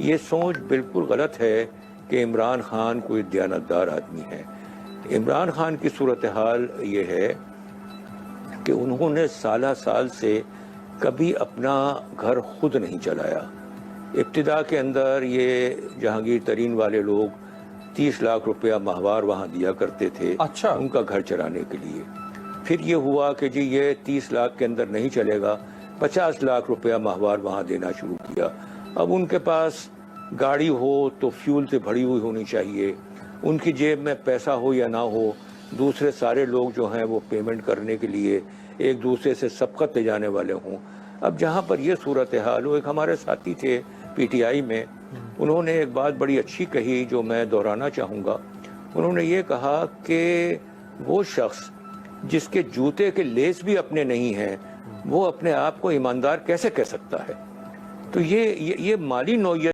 ये सोच बिल्कुल गलत है कि इमरान खान कोई दयानतदार आदमी है। इमरान खान की सूरत हाल ये है कि उन्होंने साल से कभी अपना घर खुद नहीं चलाया। इब्तिदा के अंदर ये जहांगीर तरीन वाले लोग 30 लाख रुपया माहवार वहाँ दिया करते थे, अच्छा। उनका घर चलाने के लिए। फिर ये हुआ कि जी ये 30 लाख के अंदर नहीं चलेगा, 50 लाख रुपया माहवार वहाँ देना शुरू किया। अब उनके पास गाड़ी हो तो फ्यूल से भरी हुई होनी चाहिए, उनकी जेब में पैसा हो या ना हो, दूसरे सारे लोग जो हैं वो पेमेंट करने के लिए एक दूसरे से सबकत ले जाने वाले हों। अब जहाँ पर ये सूरत हाल हो, एक हमारे साथी थे पीटीआई में, उन्होंने एक बात बड़ी अच्छी कही जो मैं दोहराना चाहूँगा। उन्होंने ये कहा कि वो शख्स जिसके जूते के लेस भी अपने नहीं हैं, वो अपने आप को ईमानदार कैसे कह सकता है। तो ये माली नौयत